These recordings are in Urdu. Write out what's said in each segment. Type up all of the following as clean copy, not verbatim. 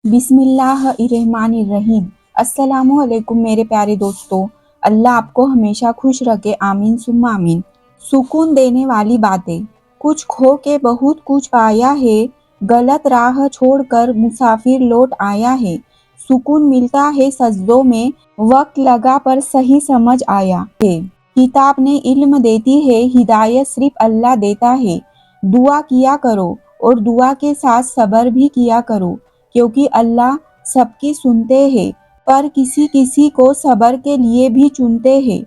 بسم اللہ الرحمن الرحیم۔ السلام علیکم میرے پیارے دوستو، اللہ آپ کو ہمیشہ خوش رکھے، آمین ثم آمین۔ سکون دینے والی باتیں۔ کچھ کھو کے بہت کچھ پایا ہے، غلط راہ چھوڑ کر مسافر لوٹ آیا ہے۔ سکون ملتا ہے سجدوں میں، وقت لگا پر صحیح سمجھ آیا ہے۔ کتاب نے علم دیتی ہے، ہدایت صرف اللہ دیتا ہے۔ دعا کیا کرو اور دعا کے ساتھ صبر بھی کیا کرو، کیونکہ اللہ سب کی سنتے ہیں، پر کسی کسی کو صبر کے لیے بھی چنتے ہیں۔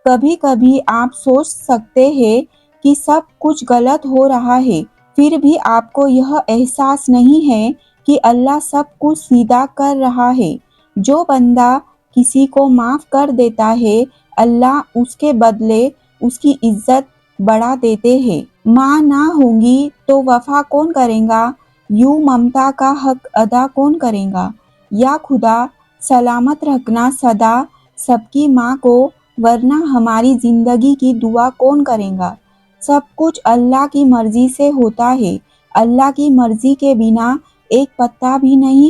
کبھی کبھی آپ سوچ سکتے ہیں کہ سب کچھ غلط ہو رہا ہے، پھر بھی آپ کو یہ احساس نہیں ہے کہ اللہ سب کچھ سیدھا کر رہا ہے۔ جو بندہ کسی کو معاف کر دیتا ہے، اللہ اس کے بدلے اس کی عزت بڑھا دیتے ہیں۔ ماں نہ ہوں گی تو وفا کون کرے گا، یوں ممتا کا حق ادا کون کرے گا۔ یا خدا سلامت رکھنا سدا سب کی ماں کو، ورنہ ہماری زندگی کی دعا کون کرے گا۔ سب کچھ اللہ کی مرضی سے ہوتا ہے، اللہ کی مرضی کے بنا ایک پتا بھی نہیں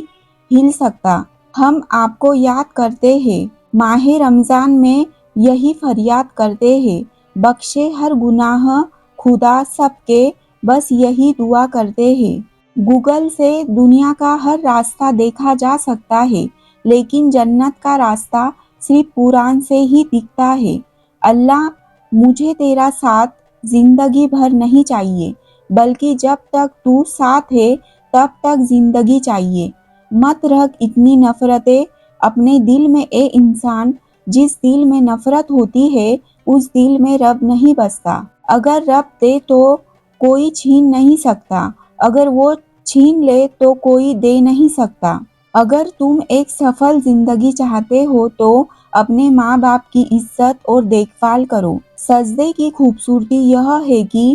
ہل سکتا۔ ہم آپ کو یاد کرتے ہیں، ماہ رمضان میں یہی فریاد کرتے ہیں، بخشے ہر گناہ خدا سب کے، بس یہی دعا کرتے ہیں۔ گوگل سے دنیا کا ہر راستہ دیکھا جا سکتا ہے، لیکن جنت کا راستہ صرف قرآن سے ہی دکھتا ہے۔ اللہ مجھے تیرا ساتھ زندگی بھر نہیں چاہیے، بلکہ جب تک تو ساتھ ہے تب تک زندگی چاہیے۔ مت رکھ اتنی نفرتیں اپنے دل میں اے انسان، جس دل میں نفرت ہوتی ہے اس دل میں رب نہیں بستا۔ اگر رب دے تو کوئی چھین نہیں سکتا، اگر وہ چھین لے تو کوئی دے نہیں سکتا۔ اگر تم ایک سفل زندگی چاہتے ہو تو اپنے ماں باپ کی عزت اور دیکھ بھال کرو۔ سجدے کی خوبصورتی یہ ہے کہ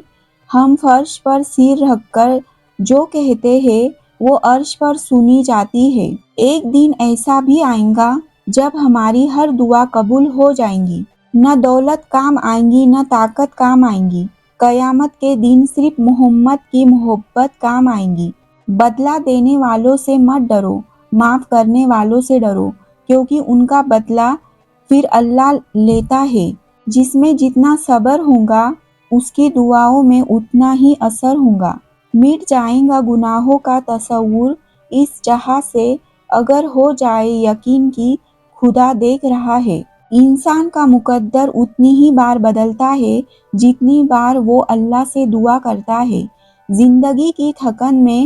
ہم فرش پر سر رکھ کر جو کہتے ہیں وہ عرش پر سنی جاتی ہے۔ ایک دن ایسا بھی آئے گا جب ہماری ہر دعا قبول ہو جائے گی، نہ دولت کام آئے گی نہ طاقت کام آئے گی۔ قیامت کے دن صرف محمد کی محبت کام آئے گی۔ بدلہ دینے والوں سے مت ڈرو، معاف کرنے والوں سے ڈرو، کیونکہ ان کا بدلہ پھر اللہ لیتا ہے۔ جس میں جتنا صبر ہوگا اس کی دعاؤں میں اتنا ہی اثر ہوگا۔ مٹ جائے گا گناہوں کا تصور اس جہاں سے، اگر ہو جائے یقین کہ خدا دیکھ رہا ہے۔ انسان کا مقدر اتنی ہی بار بدلتا ہے جتنی بار وہ اللہ سے دعا کرتا ہے۔ زندگی کی تھکن میں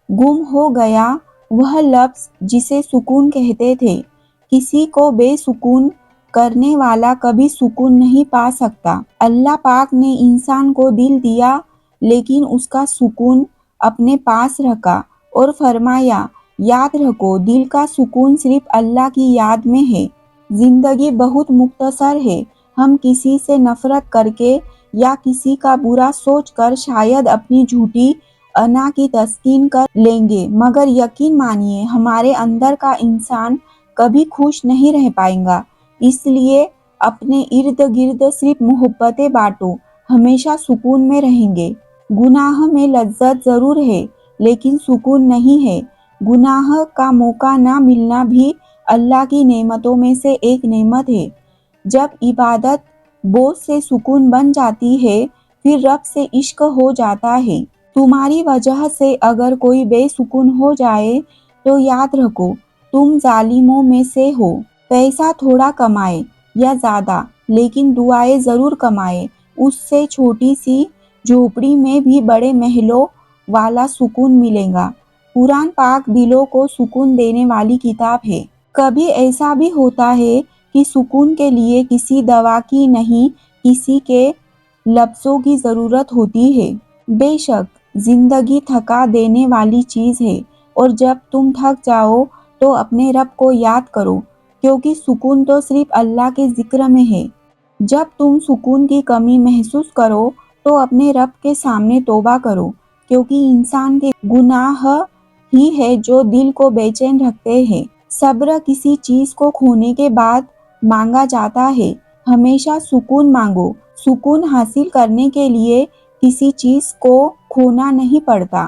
گم ہو گیا وہ لفظ جسے سکون کہتے تھے۔ کسی کو بے سکون کرنے والا کبھی سکون نہیں پا سکتا۔ اللہ پاک نے انسان کو دل دیا، لیکن اس کا سکون اپنے پاس رکھا اور فرمایا، یاد رکھو دل کا سکون صرف اللہ کی یاد میں ہے۔ زندگی بہت مختصر ہے، ہم کسی سے نفرت کر کے یا کسی کا برا سوچ کر شاید اپنی جھوٹی انا کی تسکین کر لیں گے، مگر یقین مانیے ہمارے اندر کا انسان کبھی خوش نہیں رہ پائے گا۔ اس لیے اپنے ارد گرد صرف محبتیں بانٹو، ہمیشہ سکون میں رہیں گے۔ گناہ میں لذت ضرور ہے لیکن سکون نہیں ہے۔ گناہ کا موقع نہ ملنا بھی اللہ کی نعمتوں میں سے ایک نعمت ہے۔ جب عبادت بوجھ سے سکون بن جاتی ہے، پھر رب سے عشق ہو جاتا ہے۔ تمہاری وجہ سے اگر کوئی بے سکون ہو جائے تو یاد رکھو تم ظالموں میں سے ہو۔ پیسہ تھوڑا کمائے یا زیادہ، لیکن دعائیں ضرور کمائے، اس سے چھوٹی سی جھوپڑی میں بھی بڑے محلوں والا سکون ملے گا۔ قرآن پاک دلوں کو سکون دینے والی کتاب ہے۔ کبھی ایسا بھی ہوتا ہے کہ سکون کے لیے کسی دوا کی نہیں، کسی کے لفظوں کی ضرورت ہوتی ہے۔ بے شک زندگی تھکا دینے والی چیز ہے، اور جب تم تھک جاؤ تو اپنے رب کو یاد کرو، کیونکہ سکون تو صرف اللہ کے ذکر میں ہے۔ جب تم سکون کی کمی محسوس کرو تو اپنے رب کے سامنے توبہ کرو، کیونکہ انسان کے گناہ ہی ہے جو دل کو بے چین رکھتے ہیں۔ صبر کسی چیز کو کھونے کے بعد مانگا جاتا ہے، ہمیشہ سکون مانگو۔ سکون حاصل کرنے کے لیے کسی چیز کو کھونا نہیں پڑتا،